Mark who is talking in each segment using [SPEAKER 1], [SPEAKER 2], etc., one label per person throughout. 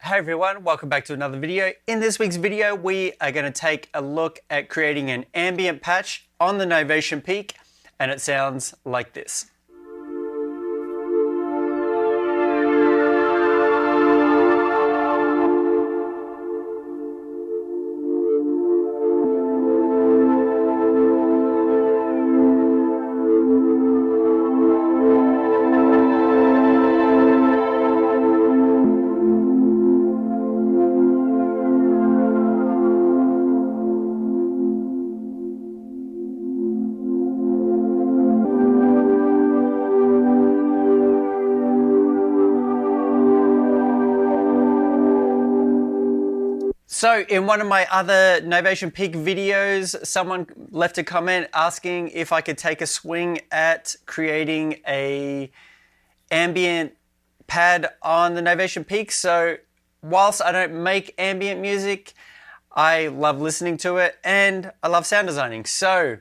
[SPEAKER 1] Hey everyone, welcome back to another video. In this week's video, we are going to take a look at creating an ambient patch on the Novation Peak, and it sounds like this. So in one of my other Novation Peak videos, someone left a comment asking if I could take a swing at creating a ambient pad on the Novation Peak. So whilst I don't make ambient music, I love listening to it and I love sound designing. So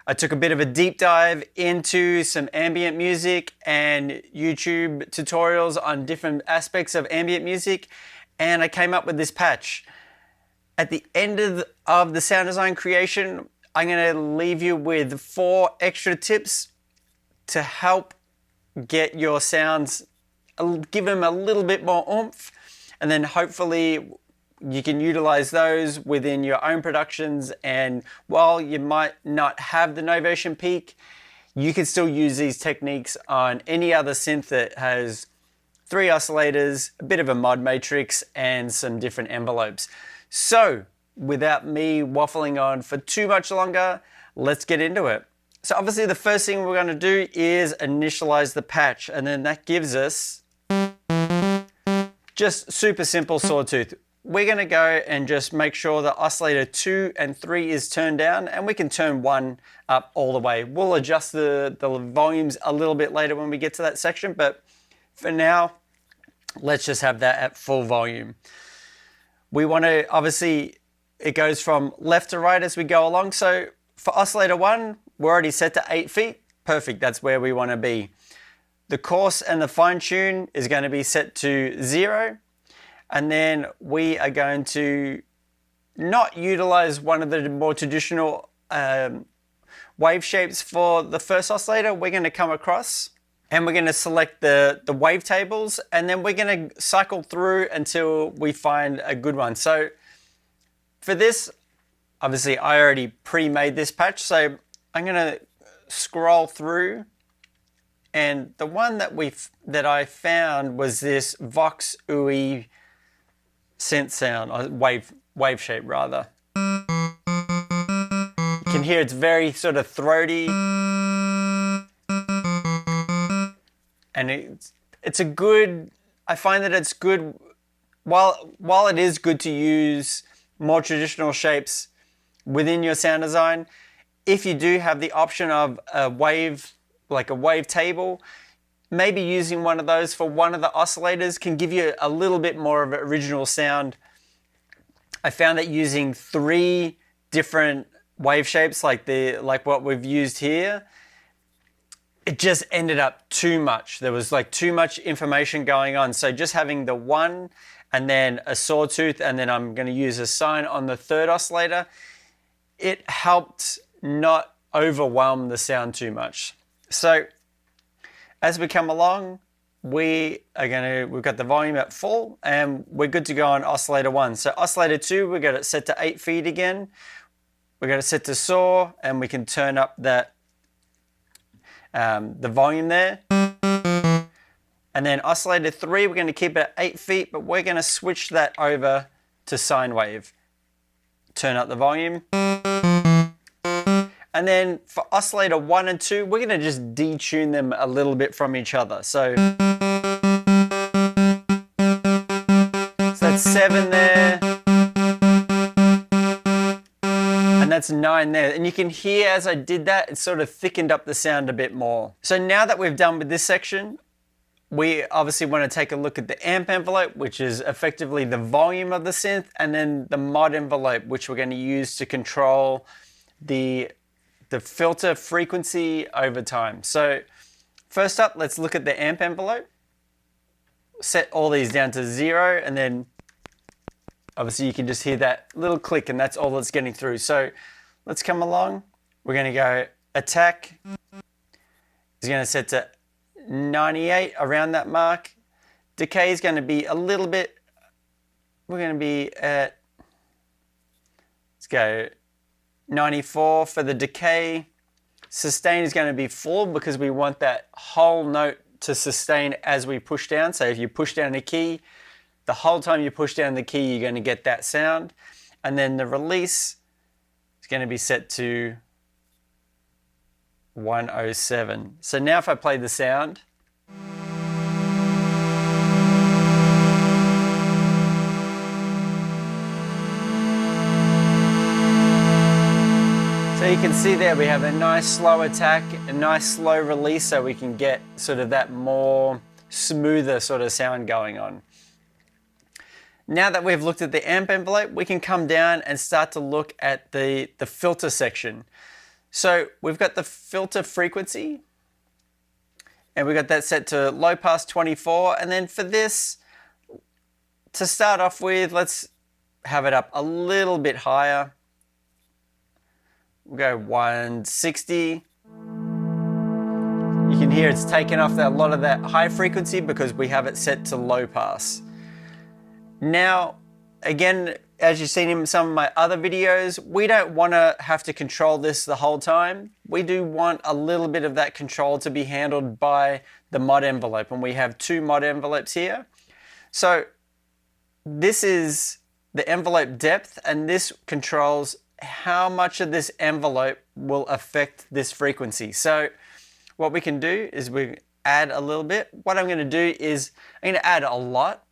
[SPEAKER 1] I took a bit of a deep dive into some ambient music and YouTube tutorials on different aspects of ambient music, and I came up with this patch. At the end of the sound design creation, I'm going to leave you with 4 extra tips to help get your sounds, give them a little bit more oomph, and then hopefully you can utilize those within your own productions. And while you might not have the Novation Peak, you can still use these techniques on any other synth that has 3 oscillators, a bit of a mod matrix, and some different envelopes. So, without me waffling on for too much longer, let's get into it. So obviously the first thing we're going to do is initialize the patch, and then that gives us just super simple sawtooth. We're going to go and just make sure that oscillator 2 and 3 is turned down, and we can turn 1 up all the way. We'll adjust the volumes a little bit later when we get to that section, but for now, let's just have that at full volume. We want to, obviously, it goes from left to right as we go along. So for oscillator 1, we're already set to 8 feet. Perfect, that's where we want to be. The coarse and the fine tune is going to be set to 0. And then we are going to not utilize one of the more traditional wave shapes for the first oscillator. We're going to come across and we're going to select the wave tables, and then we're going to cycle through until we find a good one. So for this, obviously I already pre-made this patch, so I'm going to scroll through, and the one that I found was this Vox UI synth sound, or wave shape rather. You can hear it's very sort of throaty. And it's a good, I find that it's good, while it is good to use more traditional shapes within your sound design, if you do have the option of a wave, like a wave table, maybe using one of those for one of the oscillators can give you a little bit more of an original sound. I found that using 3 different wave shapes like what we've used here, it just ended up too much. There was like too much information going on. So just having the 1 and then a sawtooth, and then I'm going to use a sine on the 3rd oscillator, it helped not overwhelm the sound too much. So as we come along, we've got the volume at full and we're good to go on oscillator 1. So oscillator 2, we got it set to 8 feet again. We got it set to saw, and we can turn up that the volume there. And then oscillator 3, we're going to keep it at 8 feet, but we're going to switch that over to sine wave. Turn up the volume. And then for oscillator 1 and 2, we're going to just detune them a little bit from each other. So that's 7 there. And that's 9 there. And you can hear as I did that, it sort of thickened up the sound a bit more. So now that we've done with this section, we obviously want to take a look at the amp envelope, which is effectively the volume of the synth, and then the mod envelope, which we're going to use to control the filter frequency over time. So first up, let's look at the amp envelope. Set all these down to 0, and then obviously you can just hear that little click and that's all that's getting through. So let's come along. We're going to go attack. It's going to set to 98, around that mark. Decay is going to be a little bit, we're going to be at, let's go 94 for the decay. Sustain is going to be full because we want that whole note to sustain as we push down. So if you push down a key, the whole time you push down the key, you're going to get that sound. And then the release is going to be set to 107. So now if I play the sound, so you can see there we have a nice slow attack, a nice slow release, so we can get sort of that more smoother sort of sound going on. Now that we've looked at the amp envelope, we can come down and start to look at the filter section. So we've got the filter frequency, and we've got that set to low pass 24. And then for this, to start off with, let's have it up a little bit higher. We'll go 160. You can hear it's taken off a lot of that high frequency because we have it set to low pass. Now, again, as you've seen in some of my other videos, we don't want to have to control this the whole time. We do want a little bit of that control to be handled by the mod envelope, and we have 2 mod envelopes here. So this is the envelope depth, and this controls how much of this envelope will affect this frequency. So what we can do is we add a little bit. What I'm going to do is I'm going to add a lot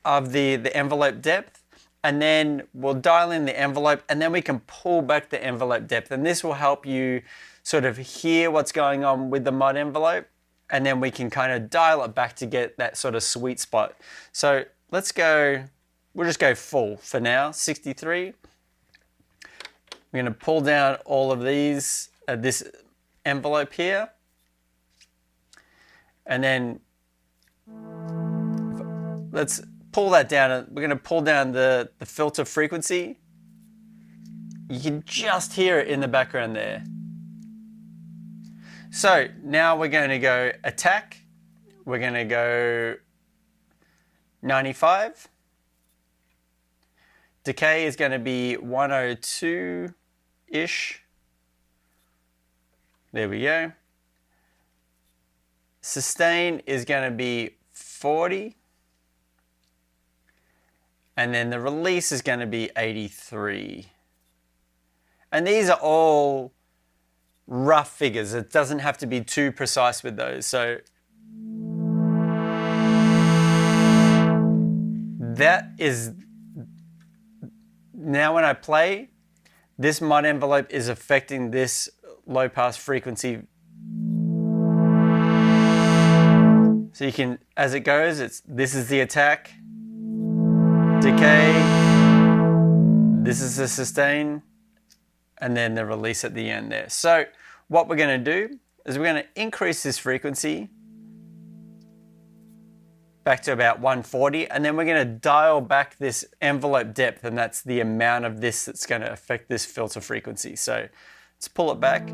[SPEAKER 1] of the envelope depth, and then we'll dial in the envelope, and then we can pull back the envelope depth, and this will help you sort of hear what's going on with the mod envelope, and then we can kind of dial it back to get that sort of sweet spot. So let's go, we'll just go full for now, 63. We're going to pull down all of these, this envelope here. And then let's pull that down. We're going to pull down the filter frequency. You can just hear it in the background there. So now we're going to go attack. We're going to go 95. Decay is going to be 102-ish. There we go. Sustain is going to be 40. And then the release is going to be 83. And these are all rough figures. It doesn't have to be too precise with those. So that is, now when I play, this mod envelope is affecting this low pass frequency. So you can, as it goes, this is the attack, decay, this is the sustain, and then the release at the end there. So what we're going to do is we're going to increase this frequency back to about 140, and then we're going to dial back this envelope depth, and that's the amount of this that's going to affect this filter frequency. So let's pull it back.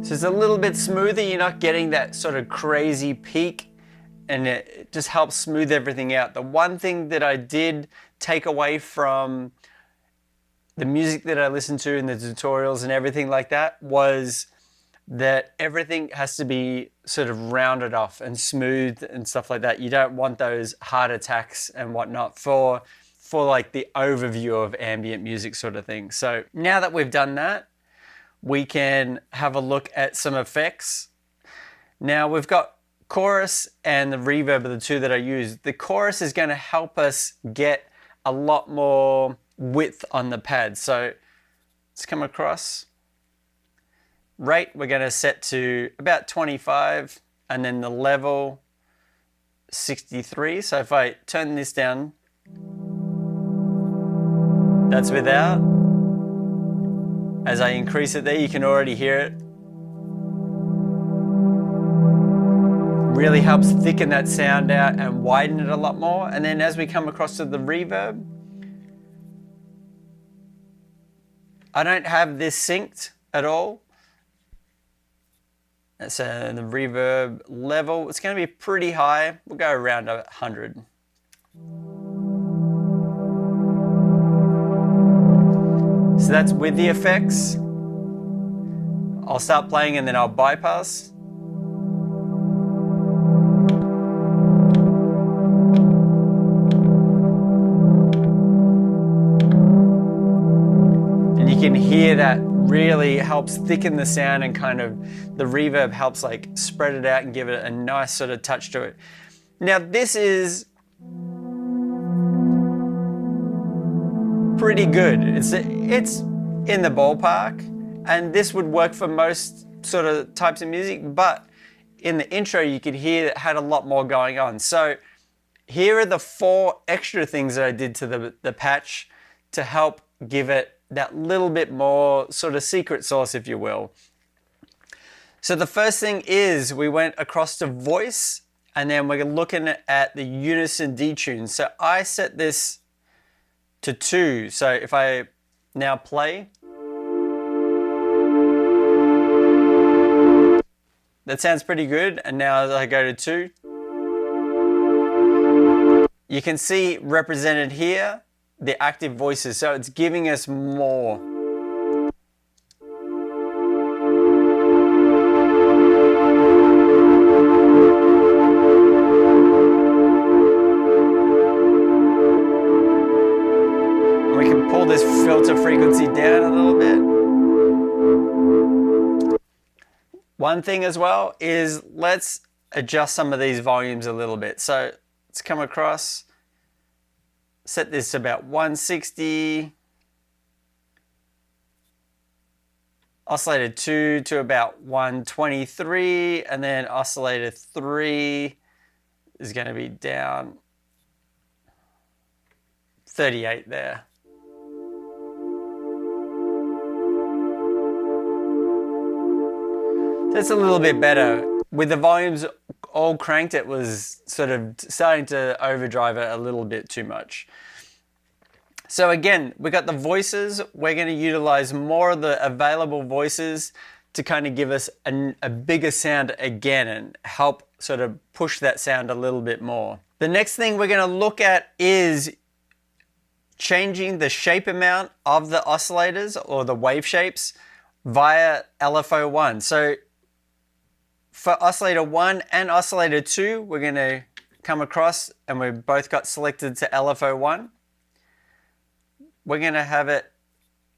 [SPEAKER 1] So it's a little bit smoother, you're not getting that sort of crazy peak, and it just helps smooth everything out. The one thing that I did take away from the music that I listened to in the tutorials and everything like that was that everything has to be sort of rounded off and smooth and stuff like that. You don't want those heart attacks and whatnot for like the overview of ambient music sort of thing. So now that we've done that, we can have a look at some effects. Now we've got chorus and the reverb are the 2 that I use. The chorus is going to help us get a lot more width on the pad. So let's come across. Rate we're going to set to about 25, and then the level 63. So if I turn this down, that's without. As I increase it there, you can already hear it. Really helps thicken that sound out and widen it a lot more. And then as we come across to the reverb, I don't have this synced at all. So the reverb level, it's going to be pretty high. We'll go around 100. So that's with the effects. I'll start playing and then I'll bypass. And you can hear that really helps thicken the sound, and kind of the reverb helps like spread it out and give it a nice sort of touch to it. Now this is pretty good. It's in the ballpark, and this would work for most sort of types of music, but in the intro you could hear it had a lot more going on. So here are the 4 extra things that I did to the patch to help give it that little bit more sort of secret sauce, if you will. So the first thing is we went across to voice, and then we're looking at the unison detune. So I set this to 2. So if I now play, that sounds pretty good. And now as I go to 2, you can see represented here the active voices, so it's giving us more. And we can pull this filter frequency down a little bit. One thing as well is let's adjust some of these volumes a little bit. So let's come across, set this to about 160, oscillator 2 to about 123, and then oscillator 3 is going to be down 38 there. That's a little bit better. With the volumes all cranked, it was sort of starting to overdrive it a little bit too much. So again, we got the voices. We're going to utilize more of the available voices to kind of give us a bigger sound again and help sort of push that sound a little bit more. The next thing we're going to look at is changing the shape amount of the oscillators or the wave shapes via LFO1. So for oscillator 1 and oscillator 2, we're going to come across, and we've both got selected to LFO1. We're going to have it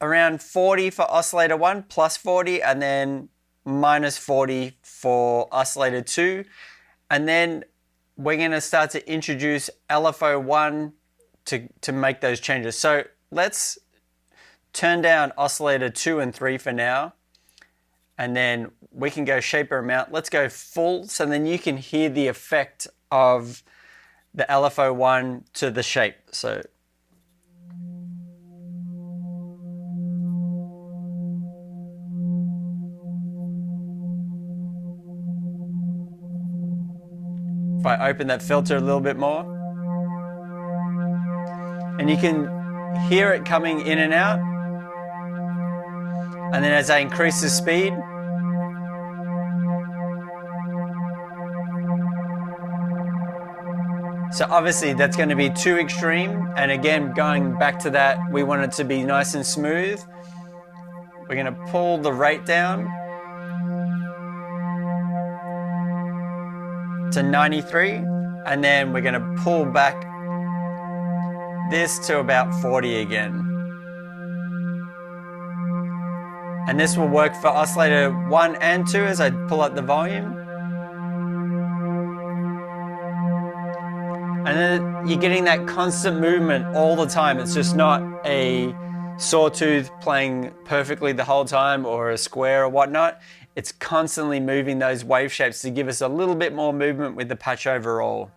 [SPEAKER 1] around 40 for oscillator 1, plus 40, and then minus 40 for oscillator 2. And then we're going to start to introduce LFO1 to make those changes. So let's turn down oscillator 2 and 3 for now. And then we can go shaper amount. Let's go full, so then you can hear the effect of the LFO1 to the shape. So if I open that filter a little bit more, and you can hear it coming in and out. And then as I increase the speed, so obviously that's going to be too extreme. And again, going back to that, we want it to be nice and smooth. We're going to pull the rate down to 93, and then we're going to pull back this to about 40 again. And this will work for oscillator 1 and 2 as I pull up the volume. And then you're getting that constant movement all the time. It's just not a sawtooth playing perfectly the whole time or a square or whatnot. It's constantly moving those wave shapes to give us a little bit more movement with the patch overall.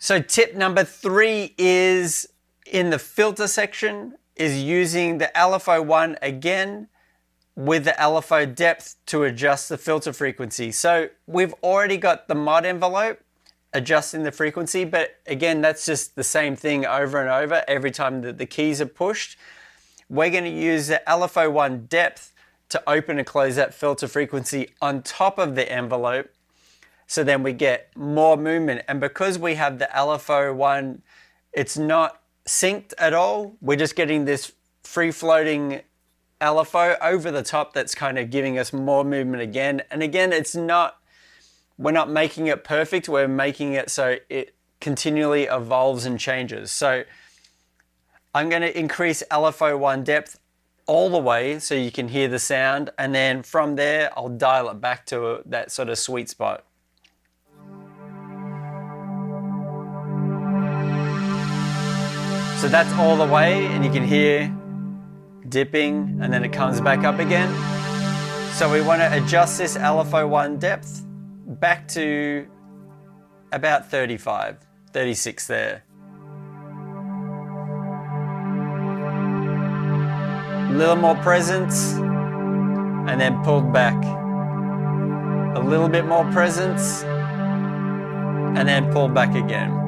[SPEAKER 1] So tip number 3 is in the filter section, is using the LFO 1 again with the LFO depth to adjust the filter frequency. So we've already got the mod envelope adjusting the frequency, but again, that's just the same thing over and over every time that the keys are pushed. We're going to use the LFO 1 depth to open and close that filter frequency on top of the envelope. So then we get more movement. And because we have the LFO 1, it's not synced at all. We're just getting this free floating LFO over the top that's kind of giving us more movement again. And again, we're not making it perfect. We're making it so it continually evolves and changes. So I'm going to increase LFO 1 depth all the way so you can hear the sound. And then from there, I'll dial it back to that sort of sweet spot. So that's all the way, and you can hear dipping, and then it comes back up again. So we want to adjust this LFO 1 depth back to about 35, 36 there. A little more presence, and then pulled back. A little bit more presence, and then pulled back again.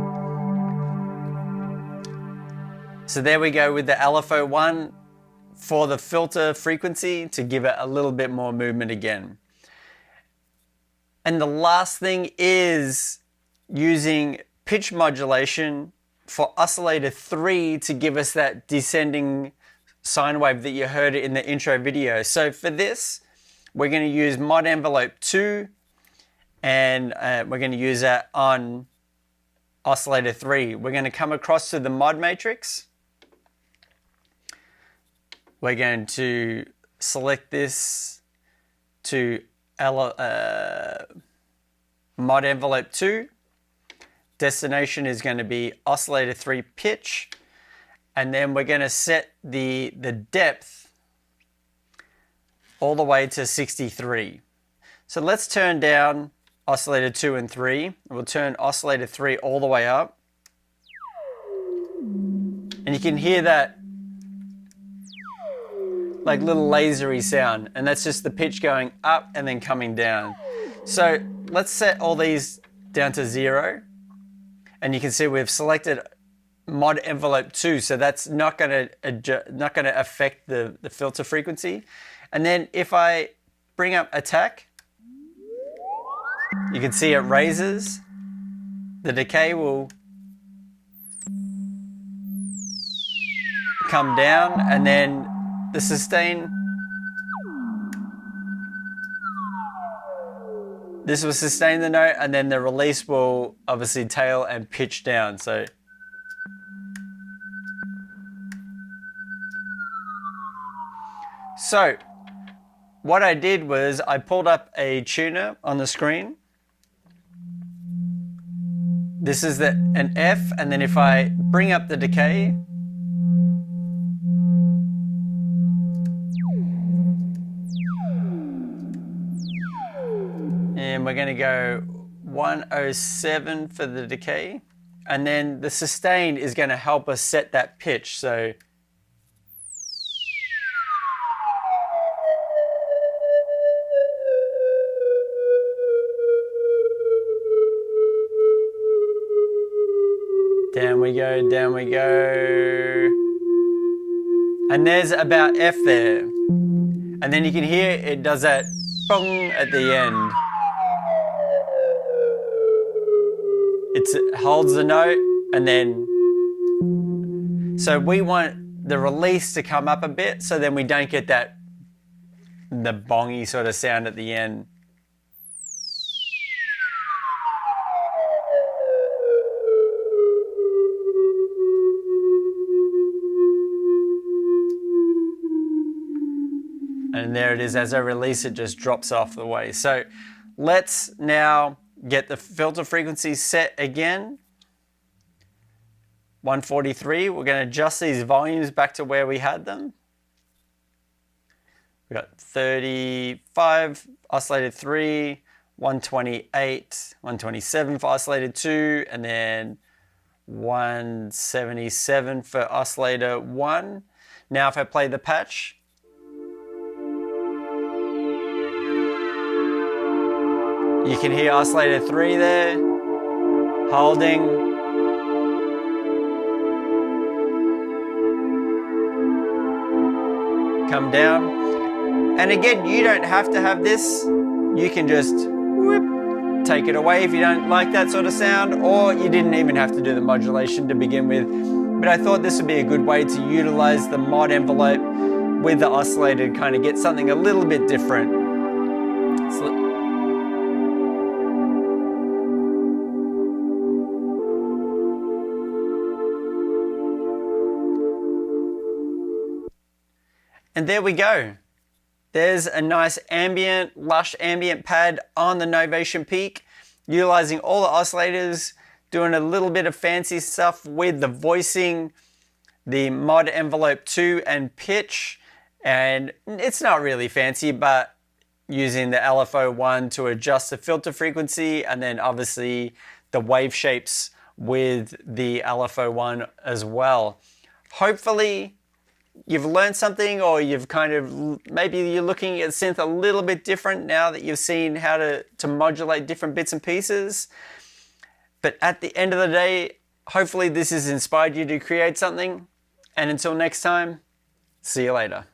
[SPEAKER 1] So there we go with the LFO 1 for the filter frequency to give it a little bit more movement again. And the last thing is using pitch modulation for oscillator 3 to give us that descending sine wave that you heard in the intro video. So for this, we're going to use mod envelope 2, and we're going to use that on oscillator 3. We're going to come across to the mod matrix. We're going to select this to mod envelope 2. Destination is going to be oscillator 3 pitch. And then we're going to set the depth all the way to 63. So let's turn down oscillator 2 and 3. We'll turn oscillator 3 all the way up. And you can hear that like little lasery sound, and that's just the pitch going up and then coming down. So let's set all these down to 0, and you can see we've selected mod envelope 2, so that's not going to affect the filter frequency. And then if I bring up attack, you can see it raises. The decay will come down, and then the sustain, this will sustain the note, and then the release will obviously tail and pitch down. So what I did was I pulled up a tuner on the screen. This is an F, and then if I bring up the decay, and we're going to go 107 for the decay, and then the sustain is going to help us set that pitch. So down we go, down we go. And there's about F there. And then you can hear it does that bong at the end. It holds the note, and then, so we want the release to come up a bit so then we don't get the bongy sort of sound at the end. And there it is. As I release, it just drops off the way. So let's now get the filter frequency set again. 143. We're going to adjust these volumes back to where we had them. We got 35 oscillated 3, 128, 127 for oscillated 2, and then 177 for oscillator 1. Now if I play the patch, you can hear oscillator 3 there, holding. Come down. And again, you don't have to have this. You can just whoop, take it away if you don't like that sort of sound, or you didn't even have to do the modulation to begin with. But I thought this would be a good way to utilize the mod envelope with the oscillator to kind of get something a little bit different. And there we go. There's a nice ambient, lush ambient pad on the Novation Peak, utilizing all the oscillators, doing a little bit of fancy stuff with the voicing, the mod envelope 2 and pitch. And it's not really fancy, but using the LFO1 to adjust the filter frequency, and then obviously the wave shapes with the LFO1 as well. Hopefully you've learned something, or you've kind of, maybe you're looking at synth a little bit different now that you've seen how to modulate different bits and pieces. But at the end of the day, hopefully this has inspired you to create something. And until next time, see you later.